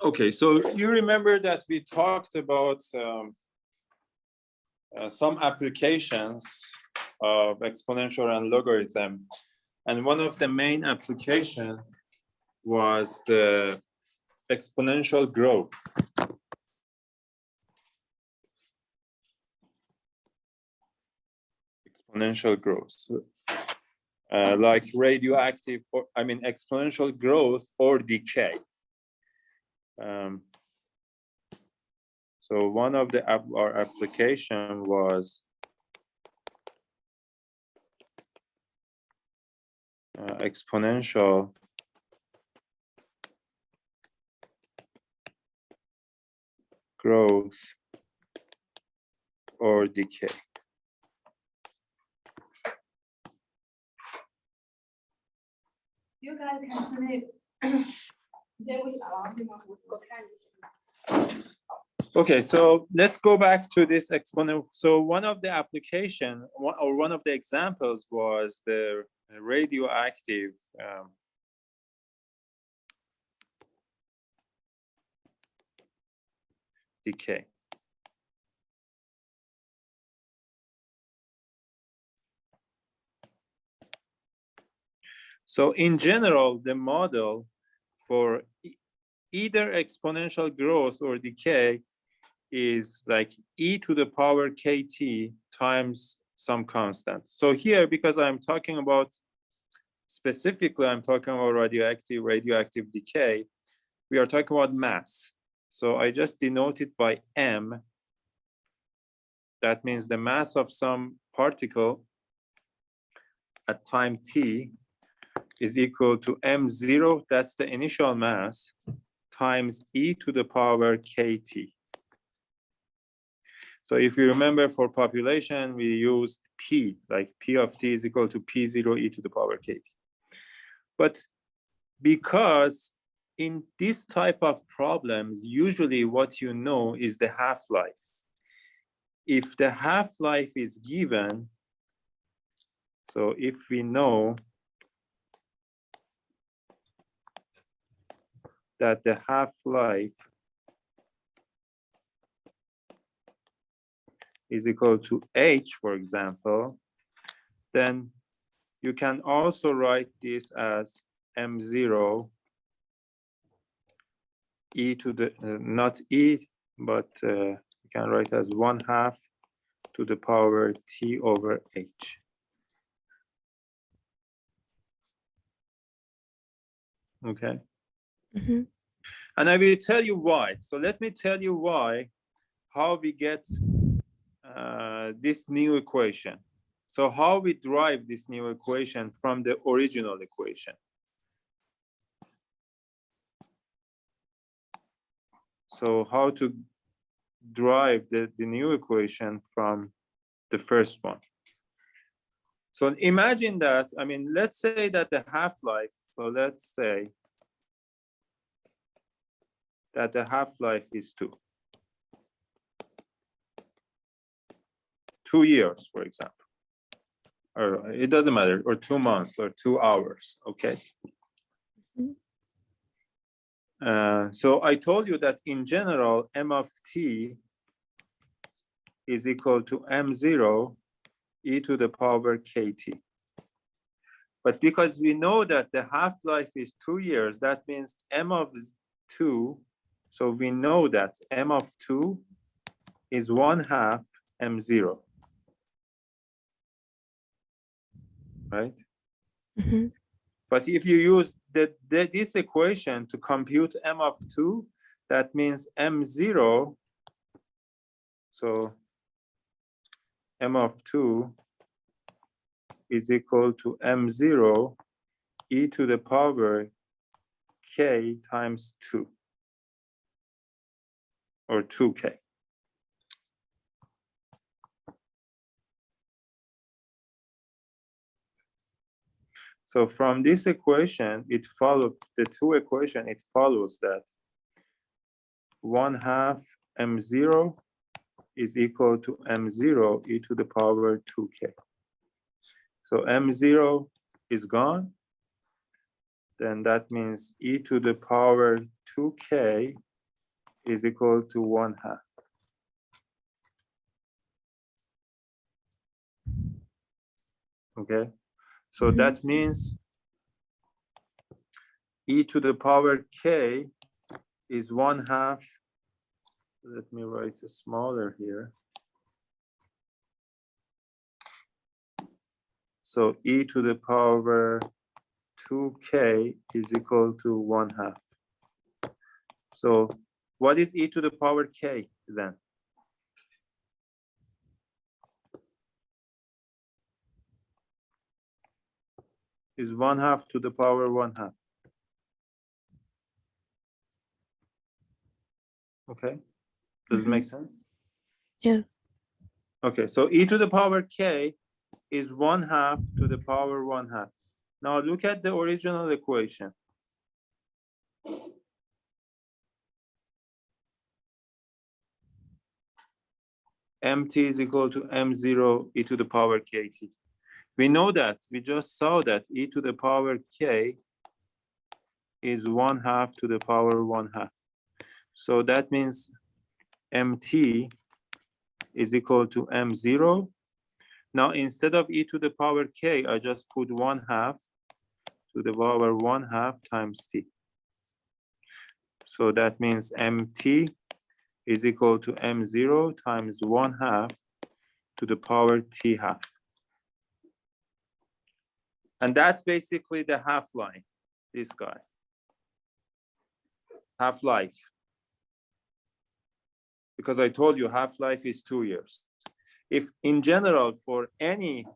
Okay, so you remember that we talked about some applications of exponential and logarithm, and one of the main application was the exponential growth. Exponential growth, like radioactive, or I mean exponential growth or decay. So one of our application was exponential growth or decay. You guys can see Okay, so let's go back to this exponential. So one of the application, or one of the examples was the radioactive decay. So in general, the model for either exponential growth or decay is like e to the power kt times some constant. So here, because I'm talking about, specifically, I'm talking about radioactive decay, we are talking about mass. So I just denote it by m. That means the mass of some particle at time t is equal to m0, that's the initial mass, times e to the power kt. So if you remember, for population, we used p, like p of t is equal to p0 e to the power kt. But because in this type of problems, usually what you know is the half-life. If the half-life is given, so if we know that the half-life is equal to h, for example, then you can also write this as m0 e to the, not e, but you can write as 1/2 to the power t over h. Okay. Mm-hmm. And I will tell you why. So let me tell you why, how we get this new equation. So how we derive this new equation from the original equation. So how to derive the new equation from the first one. So imagine that, I mean, let's say that the half-life, so let's say that the half-life is 2 years, for example, or it doesn't matter, or 2 months or 2 hours, okay? So I told you that in general, m of t is equal to m0 e to the power kt. But because we know that the half-life is 2 years, that means m of 2, so we know that m of 2 is 1/2 m0, right? Mm-hmm. But if you use this equation to compute m of 2, that means m0, so m of 2 is equal to m0 e to the power k times 2, or 2k. So from this equation, it follows, the two equation, it follows that 1/2 m0 is equal to m0 e to the power 2k. So m0 is gone. Then that means e to the power 2k is equal to 1/2. Okay, so that means e to the power k is 1/2. Let me write it smaller here. So e to the power 2k is equal to 1/2. So what is e to the power k then? Is 1/2 to the power 1/2. Okay, does it make sense? Yes. Okay, so e to the power k is 1/2 to the power 1/2. Now look at the original equation. mt is equal to m0 e to the power kt. We know that, we just saw that e to the power k is 1/2 to the power 1/2. So that means mt is equal to m0. Now instead of e to the power k, I just put 1/2 to the power 1/2 times t. So that means mt is equal to m0 times 1/2 to the power t/2. And that's basically the half-life, this guy. Half-life. Because I told you half-life is 2 years. If in general for any,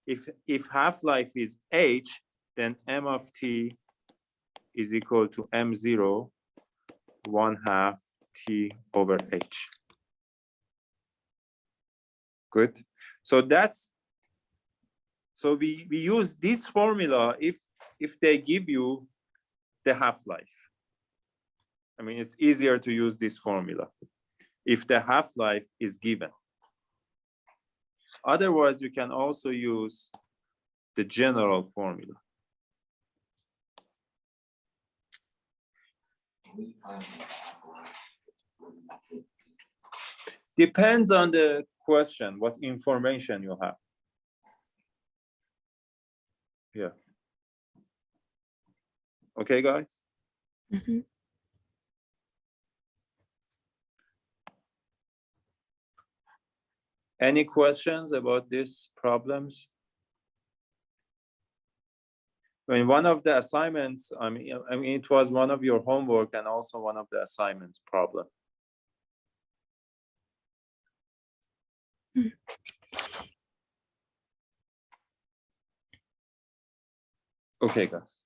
if half-life is h, then m of t is equal to m0 1/2 t over h. Good. So that's, so we use this formula if they give you the half-life. I mean, it's easier to use this formula if the half-life is given. Otherwise, you can also use the general formula. Depends on the question, what information you have. Yeah. Okay, guys? Mhm. Any questions about these problems? I mean, one of the assignments, I mean, it was one of your homework and also one of the assignments problem. Okay, guys.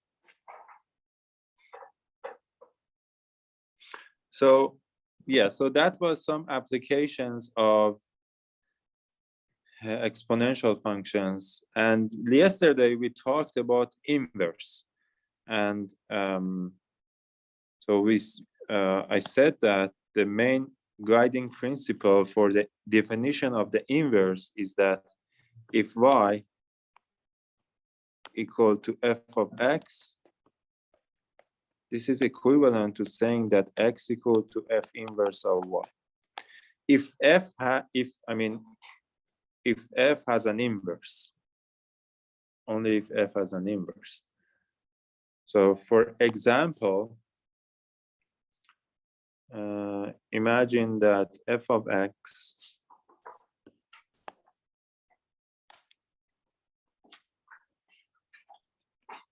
So, yeah, so that was some applications of exponential functions. And yesterday we talked about inverse. And so I said that the main guiding principle for the definition of the inverse is that if y equal to f of x, this is equivalent to saying that x equal to f inverse of y. If f has an inverse, only if f has an inverse. So for example, imagine that f of x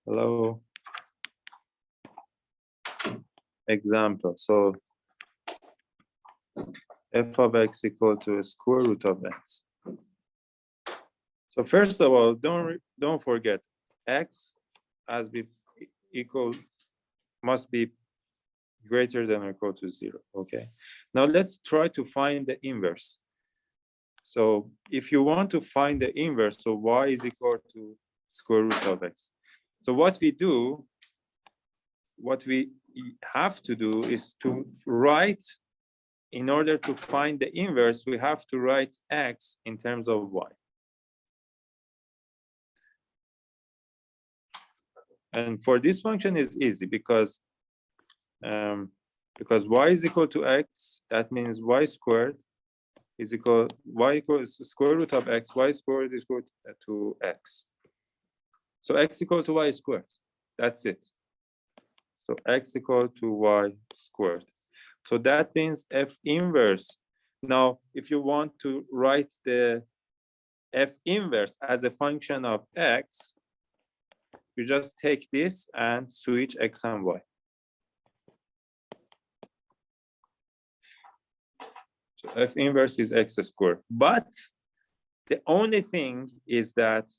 hello. Example, so f of x equal to square root of x. So first of all, don't forget x as be equal must be greater than or equal to 0. Okay, now let's try to find the inverse. So if you want to find the inverse, so y is equal to square root of x. So what we have to do is to write, in order to find the inverse, we have to write x in terms of y. And for this function is easy because because y is equal to x, that means y squared is equal, y equals square root of x, y squared is equal to x. So x equal to y squared, that's it. So x equal to y squared. So that means f inverse. Now, if you want to write the f inverse as a function of x, you just take this and switch x and y. So f inverse is x squared. But the only thing is that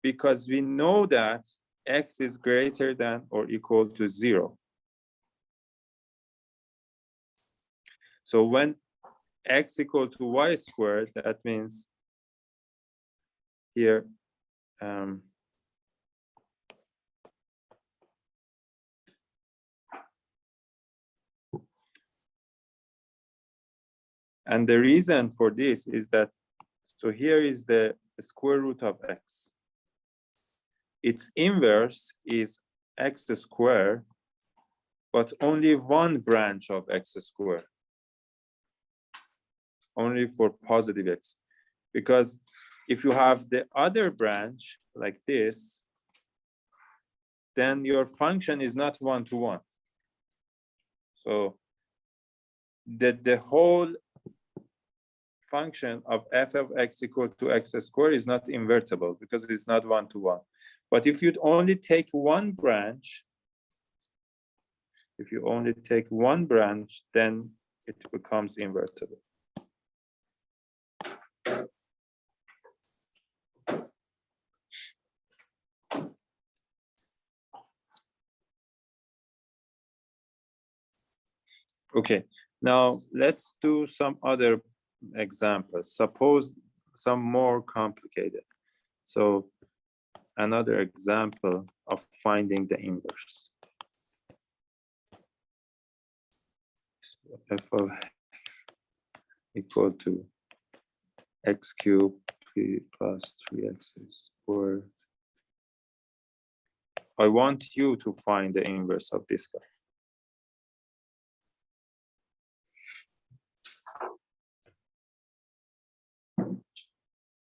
because we know that x is greater than or equal to 0. So when x equal to y squared, that means here, and the reason for this is that, so here is the square root of x. Its inverse is x squared, but only one branch of x squared. Only for positive x. Because if you have the other branch like this, then your function is not one-to-one. So the whole function of f of x equal to x squared is not invertible because it's not one-to-one. But if you'd only take one branch, then it becomes invertible. Okay, now let's do some other examples. Suppose some more complicated. So another example of finding the inverse. F of x equal to x cubed plus 3x squared. I want you to find the inverse of this guy.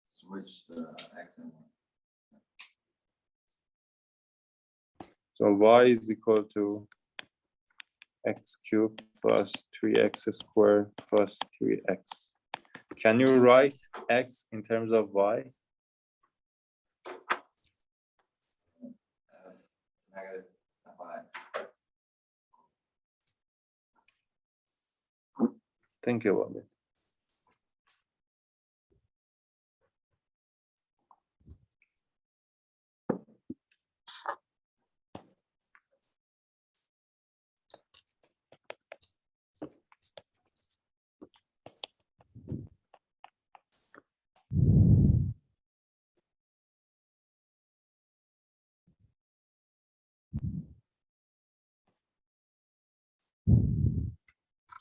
Switch the x and y. So y is equal to x cubed plus 3x squared plus 3x. Can you write x in terms of y? Negative fx. Think about it.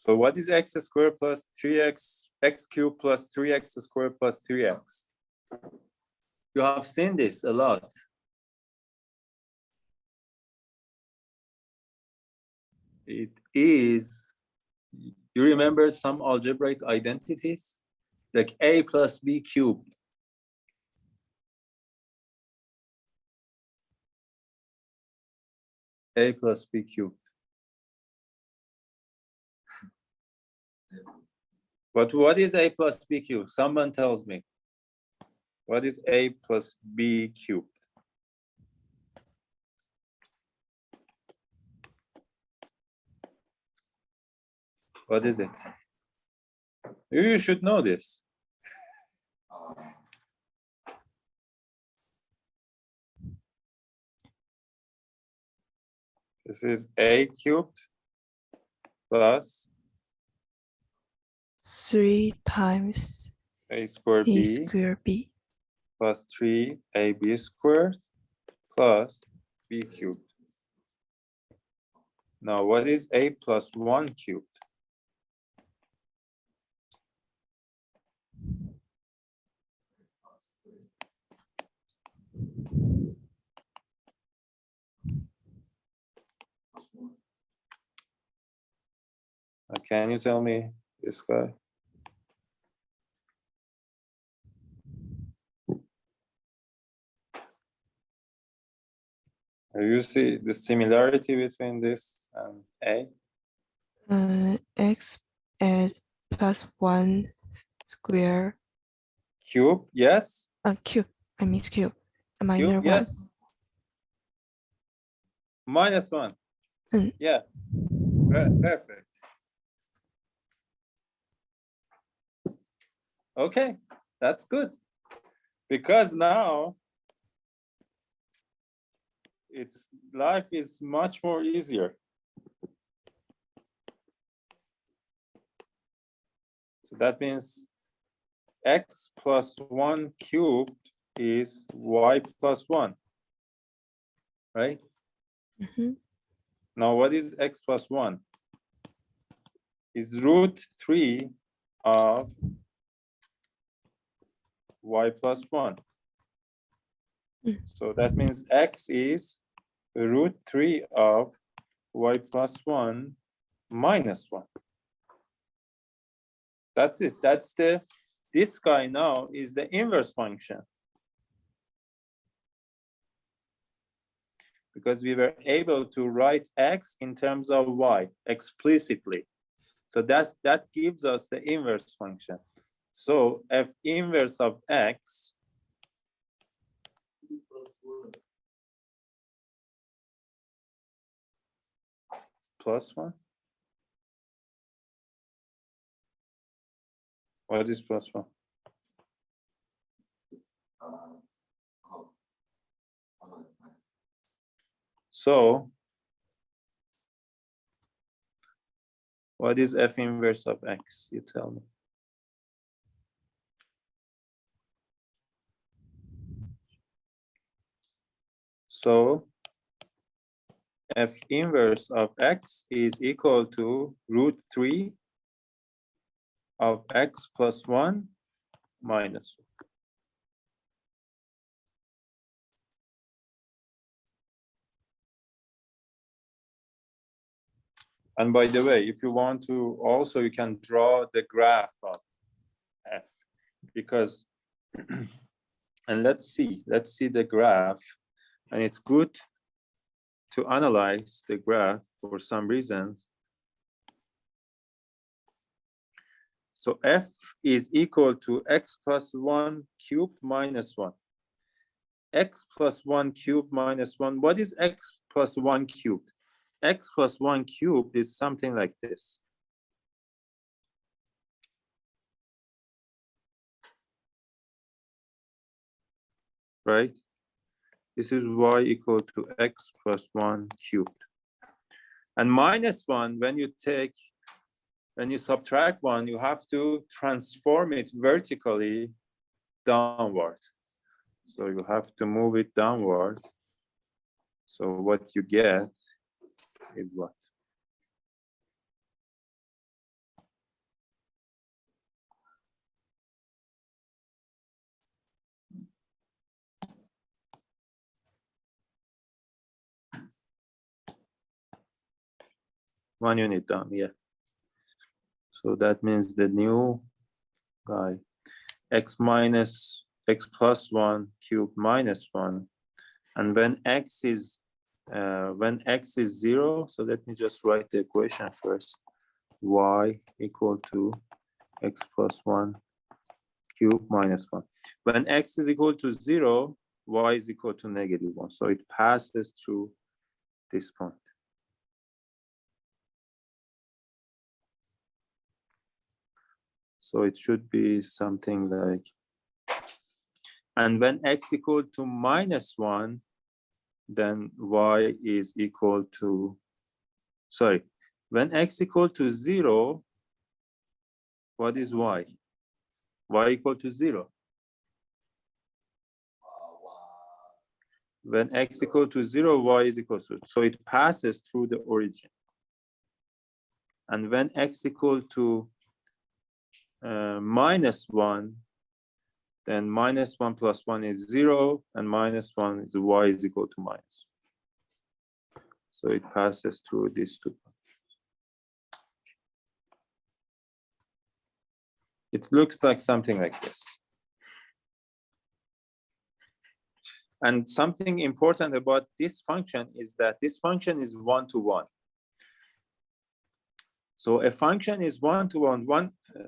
So what is x squared plus 3x, x cubed plus 3x squared plus 3x? You have seen this a lot. It is, you remember some algebraic identities? Like a plus b cubed. A plus b cubed. But what is a plus b cubed? Someone tells me. What is a plus b cubed? What is it? You should know this. This is a cubed plus 3 times a squared a b square b. plus 3ab squared plus b cubed. Now, what is a plus 1 cubed? Can you tell me this guy? You see the similarity between this and A? X is plus 1 square. Cube, yes. Cube. I mean cube. Minus Cube, 1. yes. -1. Yeah. Perfect. Okay, that's good. Because now life is much more easier. So that means x plus 1 cubed is y plus 1, right? Mhm. Now what is x plus 1? Is √3 of y plus 1. So that means x is √3 of y plus 1 minus 1. That's it. This guy now is the inverse function. Because we were able to write x in terms of y explicitly. So that gives us the inverse function. So f inverse of x plus 1. What is plus 1? So what is f inverse of x? You tell me. So f inverse of x is equal to √3 of x plus 1 minus 1. And by the way, if you want to also, you can draw the graph of f, because, and let's see the graph. And it's good to analyze the graph for some reasons. So f is equal to x plus 1 cubed minus 1. X plus 1 cubed minus 1. What is x plus 1 cubed? X plus 1 cubed is something like this. Right? This is y equal to x plus 1 cubed. And minus 1, when you subtract 1, you have to transform it vertically downward. So you have to move it downward. So what you get is what? One unit down, yeah. So that means the new guy, x plus 1 cubed minus 1. And when x is 0, so let me just write the equation first. Y equal to x plus 1 cubed minus 1. When x is equal to 0, y is equal to -1. So it passes through this point. So it should be something like, and when x equal to -1, then y is equal to, sorry, when x equal to 0, what is y? Y equal to 0. When x equal to 0, y is equal to, so it passes through the origin. And when x equal to -1, then -1 plus 1 is 0, and -1 is y is equal to minus. So it passes through these two. it looks like something like this. And something important about this function is that this function is one-to-one. So a function is one-to-one.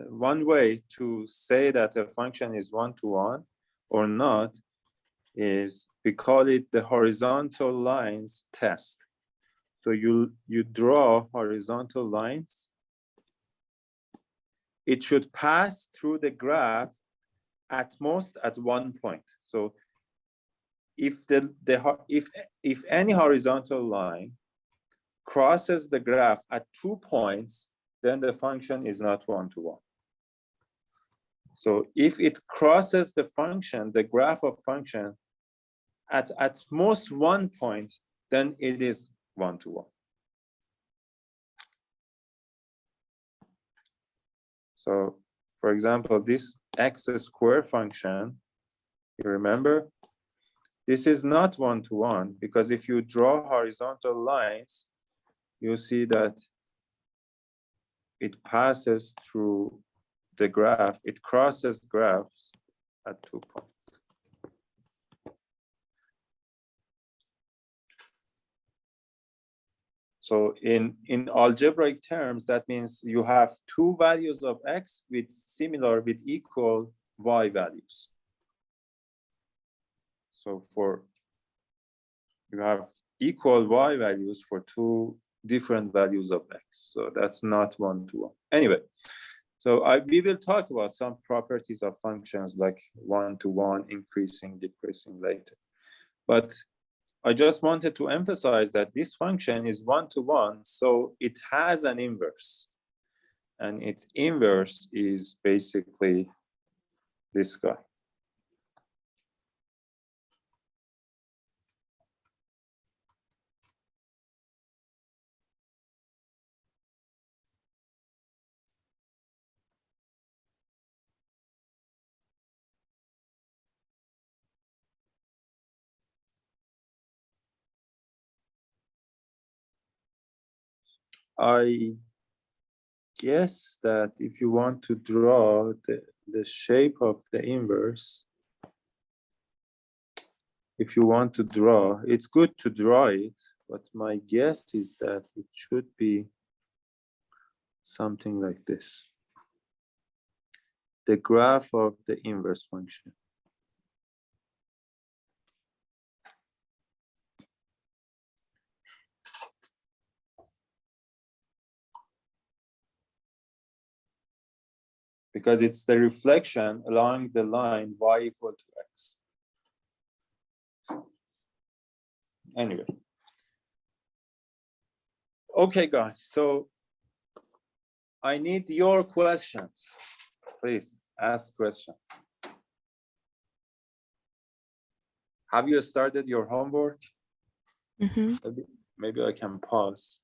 One way to say that a function is one-to-one or not is we call it the horizontal lines test. So you draw horizontal lines. It should pass through the graph at most at one point. So if if any horizontal line crosses the graph at 2 points, then the function is not one-to-one. So if it crosses the function, the graph of function at most 1 point, then it is one-to-one. So for example, this x squared function, you remember, this is not one-to-one because if you draw horizontal lines, you see that it passes through the graph, it crosses graphs at 2 points. So in algebraic terms, that means you have two values of x with equal y values. So you have equal y values for two different values of x. So that's not one-to-one. Anyway, so we will talk about some properties of functions like one-to-one, increasing, decreasing later. But I just wanted to emphasize that this function is one-to-one, so it has an inverse. And its inverse is basically this guy. I guess that if you want to draw the shape of the inverse, if you want to draw, it's good to draw it, but my guess is that it should be something like this. The graph of the inverse function. Because it's the reflection along the line y equal to x. Anyway. Okay, guys, so I need your questions. Please ask questions. Have you started your homework? Mm-hmm. Maybe I can pause.